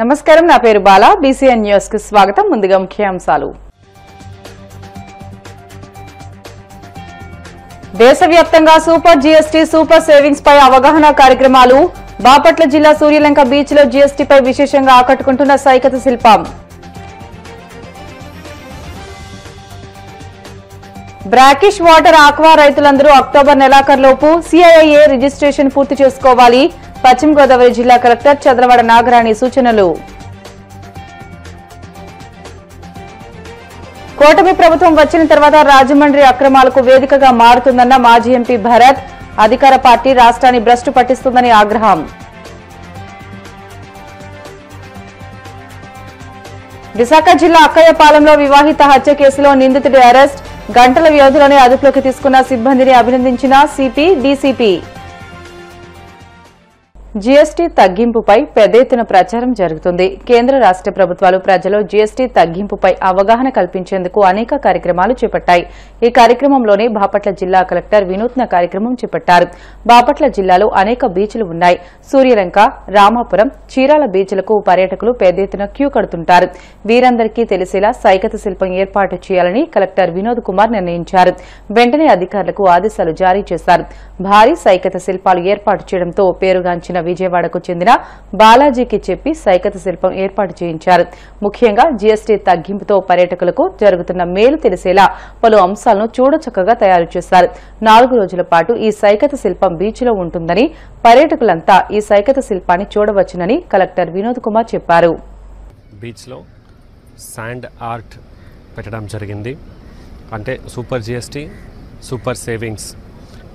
నమస్కారం, నా పేరు బాలా. బీసీఎన్ న్యూస్ కి స్వాగతం. ముందుగా ముఖ్యాంశాలు. దేశవ్యాప్తంగా సూపర్ జీఎస్టీ, సూపర్ సేవింగ్స్ పై అవగాహన కార్యక్రమాలు. బాపట్ల జిల్లా సూర్యలంక బీచ్ లో జీఎస్టీపై విశేషంగా ఆకట్టుకుంటున్న సైకత శిల్పం. బ్రాకిష్ వాటర్ ఆక్వా రైతులందరూ అక్టోబర్ నెలాఖరులోపు సిఐఐఏ రిజిస్ట్రేషన్ పూర్తి చేసుకోవాలి. పశ్చిమ గోదావరి జిల్లా కలెక్టర్ చదలవాడ నాగరాణి సూచనలు. కూటమి ప్రభుత్వం వచ్చిన తర్వాత రాజమండ్రి అక్రమాలకు వేదికగా మారుతుందన్న మాజీ ఎంపీ భరత్. అధికార పార్టీ రాష్ట్రాన్ని భ్రష్టు పట్టిస్తుందని ఆగ్రహం. విశాఖ జిల్లా అక్కయ్యపాలెంలో వివాహిత హత్య కేసులో నిందితుడి అరెస్ట్. గంటల వ్యవధిలోనే అదుపులోకి తీసుకున్న సిబ్బందిని అభినందించిన సిపి, డీసీపీ. జీఎస్టీ తగ్గింపుపై పెద్ద ఎత్తున ప్రచారం జరుగుతుంది. కేంద్ర రాష్ట్ర ప్రభుత్వాలు ప్రజలు జీఎస్టీ తగ్గింపుపై అవగాహన కల్పించేందుకు అనేక కార్యక్రమాలు చేపట్టాయి. ఈ కార్యక్రమంలోనే బాపట్ల జిల్లా కలెక్టర్ వినూత్న కార్యక్రమం చేపట్టారు. బాపట్ల జిల్లాలో అనేక బీచ్లు ఉన్నాయి. సూర్యలంక, రామాపురం, చీరాల బీచ్లకు పర్యాటకులు పెద్ద ఎత్తున క్యూ కడుతుంటారు. వీరందరికీ తెలిసేలా సైకత శిల్పం ఏర్పాటు చేయాలని కలెక్టర్ వినోద్ కుమార్ నిర్ణయించారు. వెంటనే అధికారులకు ఆదేశాలు జారీ చేశారు. భారీ సైకత శిల్పాలు ఏర్పాటు చేయడంతో పేరుగాంచిన విజయవాడకు చెందిన బాలాజీకి చెప్పి సైకత శిల్పం ఏర్పాటు చేయించారు. ముఖ్యంగా జీఎస్టీ తగ్గింపుతో పర్యాటకులకు జరుగుతున్న మేలు తెలిసేలా పలు అంశాలను చూడచక్కగా తయారు చేశారు. 4 రోజుల పాటు ఈ సైకత శిల్పం బీచ్లో ఉంటుందని, పర్యాటకులంతా ఈ సైకత శిల్పాన్ని చూడవచ్చునని కలెక్టర్ వినోద్ కుమార్ చెప్పారు. బీచ్లో శాండ్ ఆర్ట్ పెట్టడం జరిగింది. అంటే సూపర్ జీఎస్టీ, సూపర్ సేవింగ్స్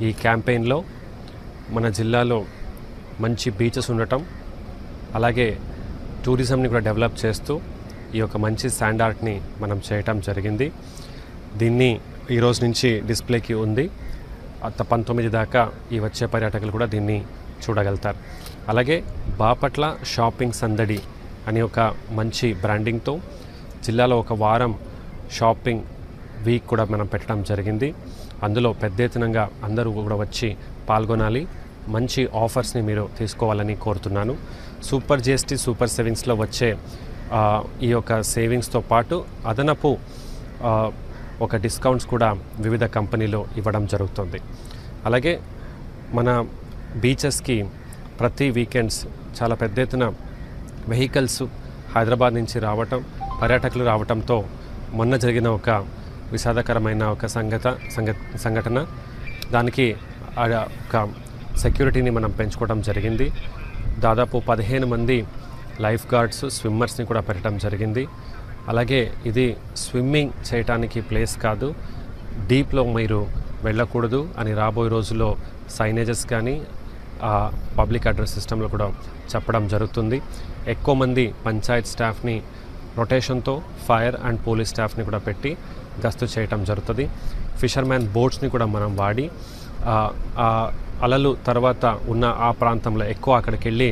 ఈ క్యాంపెయిన్లో మన జిల్లాలో మంచి బీచెస్ ఉండటం, అలాగే టూరిజంని కూడా డెవలప్ చేస్తూ ఈ యొక్క మంచి శాండ్ ఆర్ట్ని మనం చేయటం జరిగింది. దీన్ని ఈరోజు నుంచి డిస్ప్లేకి ఉంది. 19 దాకా ఈ వచ్చే పర్యాటకులు కూడా దీన్ని చూడగలుగుతారు. అలాగే బాపట్ల షాపింగ్ సందడి అని ఒక మంచి బ్రాండింగ్తో జిల్లాలో ఒక వారం షాపింగ్ వీక్ కూడా మనం పెట్టడం జరిగింది. అందులో పెద్ద ఎత్తునంగా అందరూ కూడా వచ్చి పాల్గొనాలి. మంచి ఆఫర్స్ని మీరు తీసుకోవాలని కోరుతున్నాను. సూపర్ జీఎస్టీ, సూపర్ సేవింగ్స్లో వచ్చే ఈ యొక్క సేవింగ్స్తో పాటు అదనపు ఒక డిస్కౌంట్స్ కూడా వివిధ కంపెనీలు ఇవ్వడం జరుగుతుంది. అలాగే మన బీచెస్కి ప్రతి వీకెండ్స్ చాలా పెద్ద ఎత్తున వెహికల్స్ హైదరాబాద్ నుంచి రావటం, పర్యాటకులు రావటంతో మొన్న జరిగిన ఒక విషాదకరమైన ఒక సంఘటన, దానికి ఒక సెక్యూరిటీని మనం పెంచుకోవడం జరిగింది. దాదాపు 15 మంది లైఫ్ గార్డ్స్, స్విమ్మర్స్ని కూడా పెట్టడం జరిగింది. అలాగే ఇది స్విమ్మింగ్ చేయడానికి ప్లేస్ కాదు, డీప్లో మీరు వెళ్ళకూడదు అని రాబోయే రోజుల్లో సైనేజెస్ కానీ పబ్లిక్ అడ్రస్ సిస్టంలో కూడా చెప్పడం జరుగుతుంది. ఎక్కువ మంది పంచాయత్ స్టాఫ్ని రొటేషన్తో ఫైర్ అండ్ పోలీస్ స్టాఫ్ని కూడా పెట్టి గస్తు చేయటం జరుగుతుంది. ఫిషర్మ్యాన్ బోట్స్ని కూడా మనం వాడి అలలు తర్వాత ఉన్న ఆ ప్రాంతంలో ఎక్కువ అక్కడికి వెళ్ళి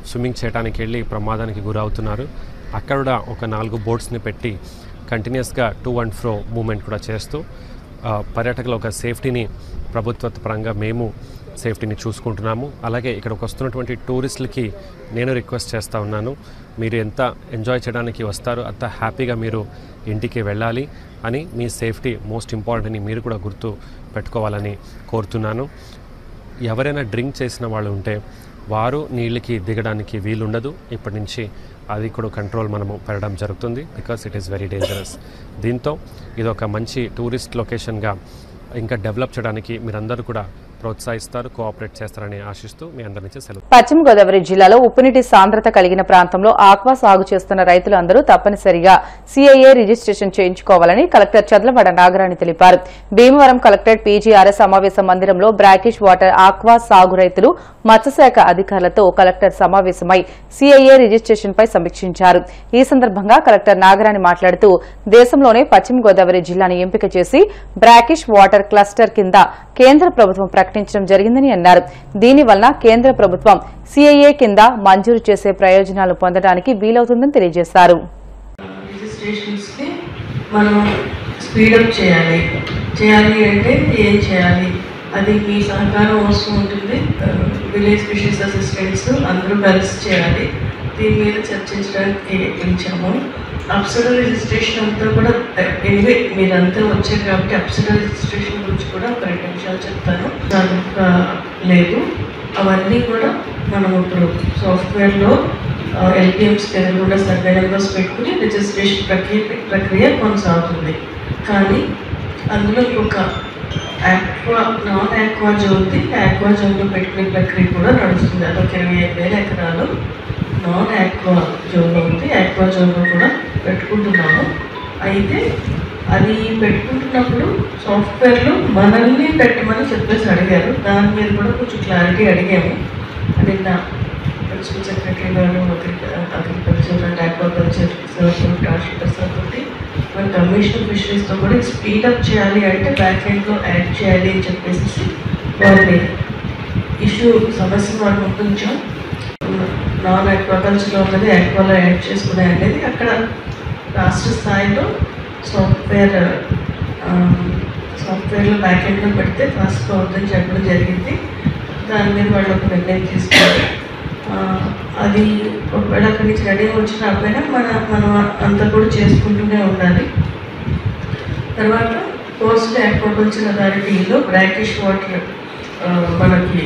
స్విమ్మింగ్ చేయడానికి వెళ్ళి ప్రమాదానికి గురవుతున్నారు. అక్కడ ఒక 4 బోట్స్ని పెట్టి కంటిన్యూస్గా టు అండ్ ఫ్రో మూమెంట్ కూడా చేస్తూ పర్యాటకుల ఒక సేఫ్టీని ప్రభుత్వ పరంగా మేము సేఫ్టీని చూసుకుంటున్నాము. అలాగే ఇక్కడికి వస్తున్నటువంటి టూరిస్టులకి నేను రిక్వెస్ట్ చేస్తూ ఉన్నాను, మీరు ఎంత ఎంజాయ్ చేయడానికి వస్తారో అంత హ్యాపీగా మీరు ఇంటికి వెళ్ళాలి అని, మీ సేఫ్టీ మోస్ట్ ఇంపార్టెంట్ అని మీరు కూడా గుర్తు పెట్టుకోవాలని కోరుతున్నాను. ఎవరైనా డ్రింక్ చేసిన వాళ్ళు ఉంటే వారు నీళ్ళకి దిగడానికి వీలుండదు. ఇప్పటి నుంచి అది కూడా కంట్రోల్ మనము పెట్టడం జరుగుతుంది, because it is very dangerous. దీంతో ఇది ఒక మంచి టూరిస్ట్ లొకేషన్గా ఇంకా డెవలప్ చేయడానికి మీరందరూ కూడా ప్రోత్సహిస్తారు, కోఆపరేట్ చేస్తారని ఆశిస్తూ మీ అందరి నుంచి సెలవు. పశ్చిమ గోదావరి జిల్లాలో ఉప్పునీటి సాంద్రత కలిగిన ప్రాంతంలో ఆక్వా సాగు చేస్తున్న రైతులందరూ తప్పనిసరిగా సిఐఏ రిజిస్ట్రేషన్ చేయించుకోవాలని కలెక్టర్ చదలవాడ నాగరాణి తెలిపారు. భీమవరం కలెక్టరేట్ పీజీఆర్ఎస్ సమావేశ మందిరంలో బ్రాకిష్ వాటర్ ఆక్వా సాగు రైతులు, మత్స్యశాఖ అధికారులతో కలెక్టర్ సమావేశమై సిఐఏ రిజిస్ట్రేషన్ పై సమీక్షించారు. ఈ సందర్భంగా కలెక్టర్ నాగరాణి మాట్లాడుతూ దేశంలోనే పశ్చిమ గోదావరి జిల్లాను ఎంపిక చేసి బ్రాకిష్ వాటర్ క్లస్టర్ కింద కేంద్ర ప్రభుత్వం ప్రకటించడం జరిగిందని అన్నారు. దీనివల్ల కేంద్ర ప్రభుత్వం సిఐఏ కింద మంజూరు చేసే ప్రయోజనాలు పొందడానికి వీలవుతుందని తెలియజేశారు. అంటే ఏం చేయాలి, అది మీ సహకారం అవసరం ఉంటుంది. విలేజ్ ఫిషరీస్ అసిస్టెంట్స్ అందరూ కలిసి చేయాలి. దీని మీద చర్చించడానికి పిలిచాము. అప్సరా రిజిస్ట్రేషన్ అంతా కూడా ఎనివే మీరంతా వచ్చారు కాబట్టి అప్సరా రిజిస్ట్రేషన్ గురించి కూడా ఒక 2 నిమిషాలు చెప్తాను. లేదు అవన్నీ కూడా మనం ఇప్పుడు సాఫ్ట్వేర్లో ఎల్పిఎంస్ కూడా సర్వే నెంబర్స్ పెట్టుకుని రిజిస్ట్రేషన్ ప్రక్రియ కొనసాగుతుంది. కానీ అందులో ఒక నాన్ ఆక్వా జోన్ది ఆక్వా జోన్లో పెట్టుకునే ప్రక్రియ కూడా నడుస్తుంది. అదొక 25,000 ఎకరాలు నాన్ ఆక్వా జోన్లో ఉంది. ఆక్వా జోన్లో కూడా పెట్టుకుంటున్నాము. అయితే అది పెట్టుకుంటున్నప్పుడు సాఫ్ట్వేర్లో మనల్ని పెట్టమని చెప్పేసి అడిగారు. దాని మీద కూడా కొంచెం క్లారిటీ అడిగాము. నిన్న ప్రిన్సిపల్ సెక్రటరీ గారు అగ్రికల్చర్ అండ్ ఆక్వాకల్చర్ సార్ తోటి మన కమిషనర్ ఫిషరీస్తో కూడా స్పీడప్ చేయాలి అంటే బ్యాక్ ఎండ్లో యాడ్ చేయాలి అని చెప్పేసి వారిని సమస్యను వారిని గుర్తించాం. నాన్ ఆక్వాకల్చర్లో ఉన్నది ఆక్వాలో యాడ్ చేసుకునే అనేది అక్కడ రాష్ట్ర స్థాయిలో సాఫ్ట్వేర్లో బ్యాక్ ఎండ్లో పెడితే ఫాస్ట్గా అవుతుందని చెప్పడం జరిగింది. దాని మీద వాళ్ళు ఒక నిర్ణయం తీసుకున్నారు. అది ఒకవేళ అక్కడి నుంచి రెడీ వచ్చి రాకపోయినా మనం అంతా కూడా చేసుకుంటూనే ఉండాలి. తర్వాత పోస్ట్ ఆక్వాకల్చర్ అథారిటీలో బ్రాకిష్ వాటర్ మనకి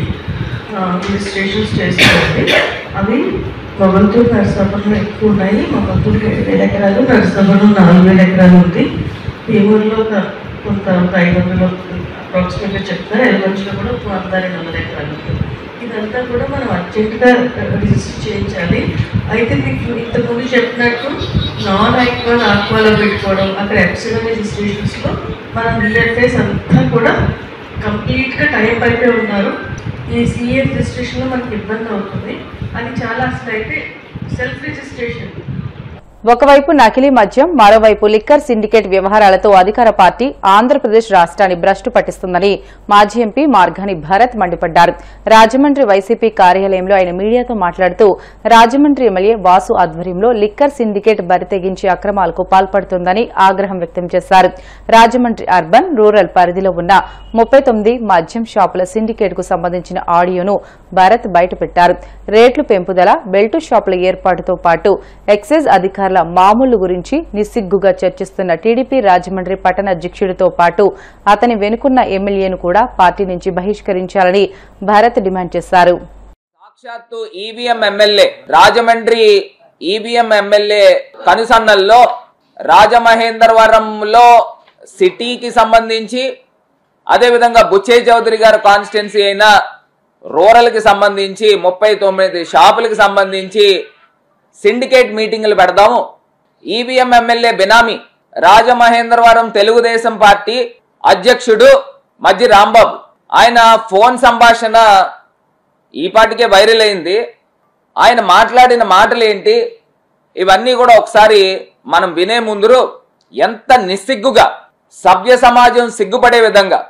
రిజిస్ట్రేషన్స్ చేసుకోవాలి. అవి మొగల్తూరు నరసాపురంలో ఎక్కువ ఉన్నాయి. మొగల్తూరు 7,000 ఎకరాలు, నరసాపురంలో 4,000 ఎకరాలు ఉంది. భీమూరులో కొంత 500 అప్రాక్సిమేట్గా చెప్తారు. ఎలమంచిలో కూడా 1,200 ఎకరాలు ఉంది. ఇదంతా కూడా మనం అర్జెంటుగా రిజిస్టర్ చేయించాలి. అయితే మీకు ఇంతకుముందు చెప్పినట్టు నాన్ ఆక్వాలో పెట్టుకోవడం, అక్కడ ఎప్సిడల్ రిజిస్ట్రేషన్స్లో మన డిఎఫ్ఎస్ అంతా కూడా కంప్లీట్గా టైప్ అయిపోయి ఉన్నారు. ఈ సిఏ రిజిస్ట్రేషన్లో మనకి ఇబ్బంది అవుతుంది. అది చాలా అసలు అయితే సెల్ఫ్ రిజిస్ట్రేషన్. ఒకవైపు నకిలీ మద్యం, మరోవైపు లిక్కర్ సిండికేట్ వ్యవహారాలతో అధికార పార్టీ ఆంధ్రప్రదేశ్ రాష్ట్రాన్ని భ్రష్టు పట్టిస్తుందని మాజీ ఎంపీ మార్గాని భరత్ మండిపడ్డారు. రాజమండ్రి వైసీపీ కార్యాలయంలో ఆయన మీడియాతో మాట్లాడుతూ రాజమండ్రి ఎమ్మెల్యే వాసు ఆధ్వర్యంలో లిక్కర్ సిండికేట్ బరితెగించి అక్రమాలకు పాల్పడుతోందని ఆగ్రహం వ్యక్తం చేశారు. రాజమండ్రి అర్బన్, రూరల్ పరిధిలో ఉన్న 39 మద్యం షాపుల సిండికేట్ కు సంబంధించిన ఆడియోను భరత్ బయటపెట్టారు. రేట్లు పెంపుదల, బెల్టు షాపుల ఏర్పాటుతో పాటు ఎక్సైజ్ అధికారుల మామూలు గురించి నిస్సిగ్గుగా చర్చిస్తున్న టీడీపీ రాజమండ్రి పట్టణ అధ్యక్షుడితో పాటు అతని వెనుకున్న ఎమ్మెల్యేను కూడా పార్టీ నుంచి బహిష్కరించాలని భరత్ డిమాండ్ చేశారు. సాక్షాత్తు EVM MLA, Rajahmundry EVM MLA కనుసన్నల్లో రాజమహేంద్రవరంలో సిటీకి సంబంధించి, అదేవిధంగా బుచ్చయ్య చౌదరి గారి కాన్స్టిట్యున్సీ అయిన రూరల్కి సంబంధించి 39 షాపులకు సంబంధించి సిండికేట్ మీటింగులు పెడదాము. ఈవీఎం ఎమ్మెల్యే బినామీ రాజమహేంద్రవరం తెలుగుదేశం పార్టీ అధ్యక్షుడు మజ్జి రాంబాబు, ఆయన ఫోన్ సంభాషణ ఈ పాటికే వైరల్ అయింది. ఆయన మాట్లాడిన మాటలు ఏంటి, ఇవన్నీ కూడా ఒకసారి మనం వినే ముందు ఎంత నిస్సిగ్గుగా, సభ్య సమాజం సిగ్గుపడే విధంగా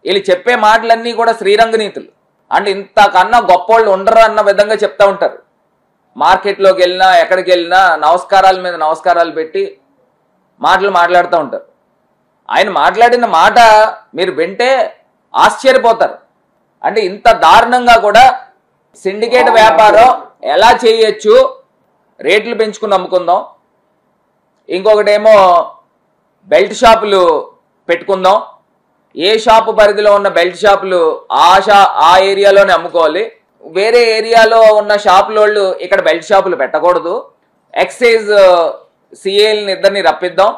వీళ్ళు చెప్పే మాటలన్నీ కూడా శ్రీరంగనీతులు. అంటే ఇంతకన్నా గొప్పోళ్ళు ఉండరు అన్న విధంగా చెప్తా ఉంటారు. మార్కెట్లోకి వెళ్ళినా ఎక్కడికి వెళ్ళినా నమస్కారాల మీద నమస్కారాలు పెట్టి మాట్లాడుతూ ఉంటారు. ఆయన మాట్లాడిన మాట మీరు వింటే ఆశ్చర్యపోతారు. అంటే ఇంత దారుణంగా కూడా సిండికేట్ వ్యాపారం ఎలా చేయొచ్చు, రేట్లు పెంచుకుని అమ్ముకుందాం, ఇంకొకటేమో బెల్ట్ షాపులు పెట్టుకుందాం, ఏ షాపు పరిధిలో ఉన్న బెల్ట్ షాపులు ఆ ఏరియాలోనే అమ్ముకోవాలి, వేరే ఏరియాలో ఉన్న షాపులోళ్ళు ఇక్కడ బెల్ట్ షాపులు పెట్టకూడదు, ఎక్సైజ్ సిఏలని ఇద్దరిని రప్పిద్దాం,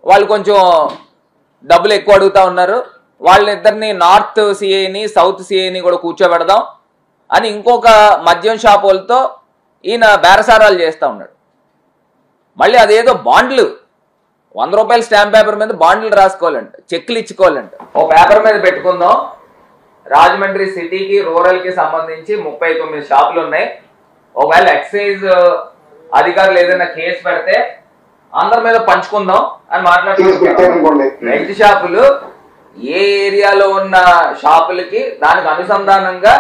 వాళ్ళు కొంచెం డబ్బులు ఎక్కువ అడుగుతా ఉన్నారు, వాళ్ళని ఇద్దరిని నార్త్ సిఏని సౌత్ సిఏని కూడా కూర్చోబెడదాం అని ఇంకొక మద్యం షాప్ వాళ్ళతో ఈయన బేరసారాలు చేస్తూ ఉన్నాడు. మళ్ళీ అదేదో బాండ్లు, 100 రూపాయల స్టాంప్ పేపర్ మీద బాండ్లు రాసుకోవాలంట, చెక్లు ఇచ్చుకోవాలంట. ఓ పేపర్ మీద పెట్టుకుందాం, రాజమండ్రి సిటీకి రూరల్కి సంబంధించి 39 షాపులు ఉన్నాయి, ఒకవేళ ఎక్సైజ్ అధికారులు ఏదైనా కేసు పెడితే అందరి మీద పంచుకుందాం అని మాట్లాడుకుంటున్నాం. బెల్ట్ షాపులు ఏ ఏరియాలో ఉన్న షాపులకి దానికి అనుసంధానంగా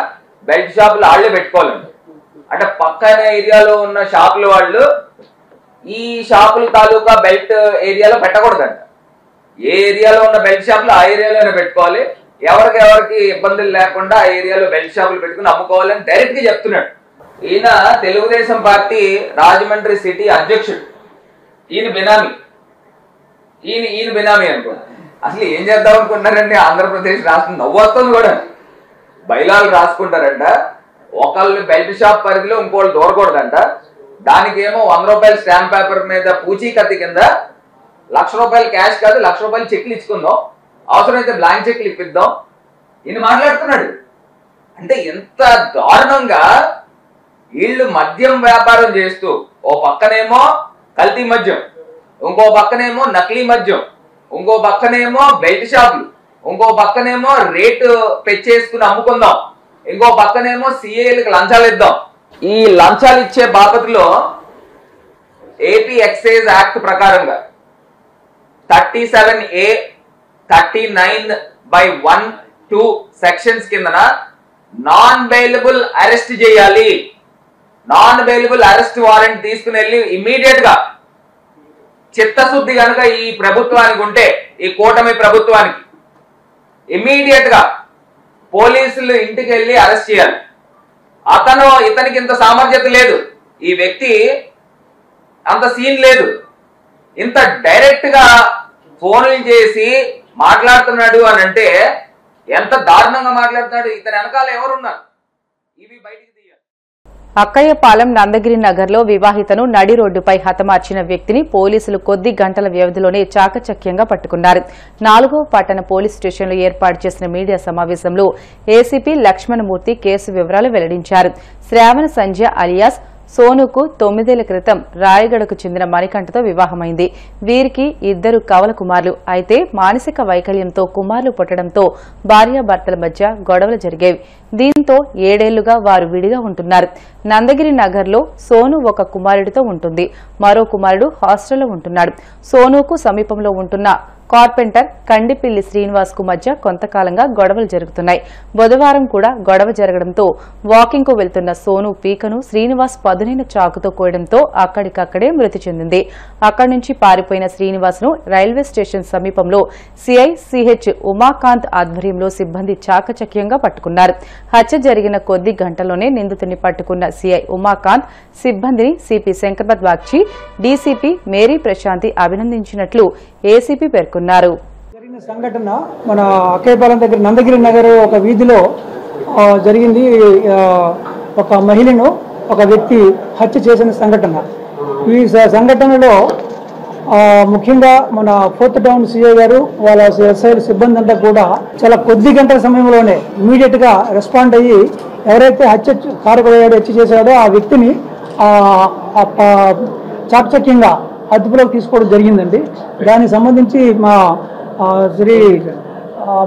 బెల్ట్ షాపులు వాళ్ళే పెట్టుకోవాలండి. అంటే పక్కన ఏరియాలో ఉన్న షాపుల వాళ్ళు ఈ షాపుల తాలూకా బెల్ట్ ఏరియాలో పెట్టకూడదంట. ఏ ఏరియాలో ఉన్న బెల్ట్ షాపులు ఆ ఏరియాలోనే పెట్టుకోవాలి, ఎవరికి ఇబ్బందులు లేకుండా ఆ ఏరియాలో బెల్ట్ షాపులు పెట్టుకుని అమ్ముకోవాలని డైరెక్ట్ గా చెప్తున్నాడు. ఈయన తెలుగుదేశం పార్టీ రాజమండ్రి సిటీ అధ్యక్షుడు. ఈయన బినామీ అనుకో. అసలు ఏం చేద్దాం అనుకుంటున్నారండి? ఆంధ్రప్రదేశ్ రాష్ట్రం నవ్వొస్తుంది కూడా. బైలాలు రాసుకుంటారంట, ఒకళ్ళు బెల్ట్ షాప్ పరిధిలో ఇంకోళ్ళు దూరకూడదంట. దానికేమో 100 రూపాయల స్టాంప్ పేపర్ మీద పూచీకత్తి కింద 1,00,000 రూపాయలు క్యాష్ కాదు 1,00,000 రూపాయలు చెక్లు ఇచ్చుకుందాం, అవసరమైతే బ్లాంక్ చెక్లు ఇప్పిద్దాం. ఈయన మాట్లాడుతున్నాడు. అంటే ఎంత దారుణంగా వీళ్ళు మద్యం వ్యాపారం చేస్తూ, ఓ పక్కనేమో కల్తీ మద్యం, ఇంకో పక్కనేమో నకిలీ మద్యం, ఇంకో పక్కనేమో బెల్ట్ షాపులు, ఇంకో పక్కనేమో రేటు పెంచేసుకుని అమ్ముకుందాం, ఇంకో పక్కనేమో సిఏలకు లంచాలు ఇద్దాం. ఈ లంచాలు ఇచ్చే బాపతిలో ఏపీ ఎక్సైజ్ యాక్ట్ ప్రకారంగా 37A 39/1-2 సెక్షన్స్ కిందన నాన్ బెయిలబుల్ అరెస్ట్ చేయాలి. నాన్ బెయిలబుల్ అరెస్ట్ వారెంట్ తీసుకుని వెళ్ళి ఇమ్మీడియట్ గా, చిత్తశుద్ధి కనుక ఈ ప్రభుత్వానికి ఉంటే, ఈ కూటమి ప్రభుత్వానికి ఇమ్మీడియట్ గా పోలీసులు ఇంటికి వెళ్ళి అరెస్ట్ చేయాలి. ఇతనికి ఇంత సామర్థ్యత లేదు, ఈ వ్యక్తి అంత సీన్ లేదు, ఇంత డైరెక్ట్ గా ఫోన్లు చేసి మాట్లాడుతున్నాడు అని అంటే ఎంత దారుణంగా మాట్లాడుతున్నాడు. ఇతని వెనకాల ఎవరున్నారు? ఇవి బయటికి తీయాలి. అక్కయ్యపాలెం నందగిరి నగర్లో వివాహితను నడి రోడ్డుపై హతమార్చిన వ్యక్తిని పోలీసులు కొద్ది గంటల వ్యవధిలోనే చాకచక్యంగా పట్టుకున్నారు. 4వ పట్టణ పోలీస్ స్టేషన్లో ఏర్పాటు చేసిన మీడియా సమావేశంలో ఏసీపీ లక్ష్మణమూర్తి కేసు వివరాలు వెల్లడించారు. శ్రావణ సంధ్య అలియాస్ సోనుకు 9 ఏళ్ల క్రితం రాయగడకు చెందిన మణికంఠతో వివాహమైంది. వీరికి 2 కవల కుమారులు. అయితే మానసిక వైకల్యంతో కుమారులు పుట్టడంతో భార్యాభర్తల మధ్య గొడవలు జరిగేవి. దీంతో 7 ఏళ్లుగా వారు విడిగా ఉంటున్నారు. నందగిరి నగర్లో సోను ఒక కుమారుడితో ఉంటుంది, మరో కుమారుడు హాస్టల్లో ఉంటున్నాడు. సోనుకు సమీపంలో ఉంటున్న కార్పెంటర్ కండిపిల్లి శ్రీనివాస్ కు మధ్య కొంతకాలంగా గొడవలు జరుగుతున్నాయి. బుధవారం కూడా గొడవ జరగడంతో వాకింగ్ కు వెళ్తున్న సోను పీకను శ్రీనివాస్ పదునైన చాకుతో కోయడంతో అక్కడికక్కడే మృతి చెందింది. అక్కడి నుంచి పారిపోయిన శ్రీనివాస్ ను రైల్వే స్టేషన్ సమీపంలో సిఐ సిహెచ్ ఉమాకాంత్ ఆధ్వర్యంలో సిబ్బంది చాకచక్యంగా పట్టుకున్నారు. హత్య జరిగిన కొద్ది గంటల్లోనే నిందితుడిని పట్టుకున్న సిఐ ఉమాకాంత్ సిబ్బందిని సిపి శంకర్పత్ బాగ్చి, డీసీపీ మేరీ ప్రశాంతి అభినందించినట్లు ఏసీపీ పేర్కొన్నారు. జరిగిన సంఘటన మన అక్కయ్యపాలెం దగ్గర నందగిరి నగర్ ఒక వీధిలో జరిగింది. ఒక మహిళను ఒక వ్యక్తి హత్య చేసిన సంఘటన. ఈ సంఘటనలో ముఖ్యంగా మన 4th టౌన్ సిఐ గారు వాళ్ళ ఎస్ఐ సిబ్బంది అంతా కూడా చాలా కొద్ది గంటల సమయంలోనే ఇమీడియట్ గా రెస్పాండ్ అయ్యి ఎవరైతే కారకుడయ్యాడో హత్య చేశాడో ఆ వ్యక్తిని చాకచక్యంగా అదుపులోకి తీసుకోవడం జరిగిందండి. దానికి సంబంధించి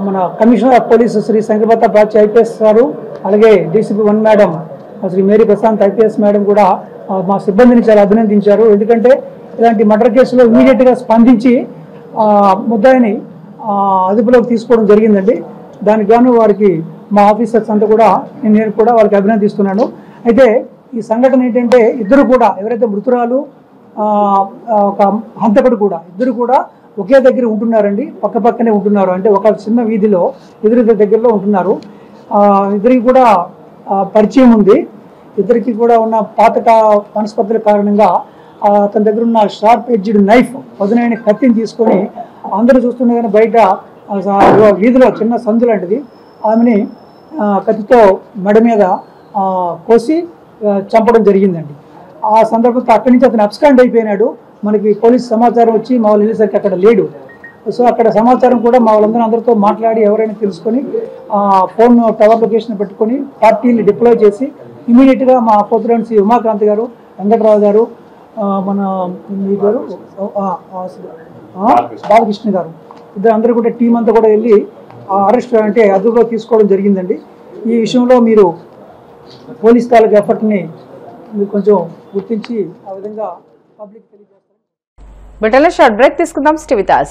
మన commissioner of police Shri Shankhabrata Bagchi IPS garu, అలాగే DCP 1 madam Shri Mary Prashant IPS madam కూడా మా సిబ్బందిని చాలా అభినందించారు. ఎందుకంటే ఇలాంటి మర్డర్ కేసులో ఇమీడియట్ గా స్పందించి ముద్దాయిని అదుపులోకి తీసుకోవడం జరిగిందండి. దానికి గాను వారికి మా ఆఫీసర్స్ అంతా కూడా నేను కూడా వాళ్ళకి అభినందిస్తున్నాను. అయితే ఈ సంఘటన ఏంటంటే ఇద్దరు కూడా ఎవరైతే మృతురాలు ఒక హంతకుడు కూడా ఇద్దరు కూడా ఒకే దగ్గర ఉంటున్నారండి, పక్క పక్కనే ఉంటున్నారు. అంటే ఒక చిన్న వీధిలో ఎదురు దగ్గరలో ఉంటున్నారు. ఇద్దరికి కూడా పరిచయం ఉంది. ఇద్దరికి కూడా ఉన్న పాత మనస్పర్ధల కారణంగా అతని దగ్గర ఉన్న షార్ప్ ఎడ్జ్డ్ నైఫ్, పదునైన కత్తిని తీసుకొని అందరూ చూస్తున్నా కానీ బయట వీధిలో చిన్న సందు లాంటిది ఆమెని కత్తితో మెడ మీద కోసి చంపడం జరిగిందండి. ఆ సందర్భంతో అక్కడి నుంచి అతను అబ్స్కాండ్ అయిపోయినాడు. మనకి పోలీసు సమాచారం వచ్చి మా వాళ్ళు వెళ్ళేసరికి అక్కడ లేడు. సో అక్కడ సమాచారం కూడా మా వాళ్ళందరితో మాట్లాడి ఎవరైనా తెలుసుకొని ఫోన్ టవర్ లొకేషన్ పెట్టుకొని పార్టీని డిప్లాయ్ చేసి ఇమీడియట్గా మా 4th టౌన్ సి ఉమాకాంత్ గారు, వెంకటరావు గారు, మన మీ గారు బాలకృష్ణ గారు, అందరూ కూడా టీం అంతా కూడా వెళ్ళి అరెస్ట్ అంటే అదుపులో తీసుకోవడం జరిగిందండి. ఈ విషయంలో మీరు పోలీస్ తాలూకు ఎఫర్ట్ని మీరు కొంచెం గుర్తించి ఆ విధంగా పబ్లిక్ తెలియజేస్తారు. బుటెన్లో షార్ట్ బ్రేక్ తీసుకుందాం. Stay with us.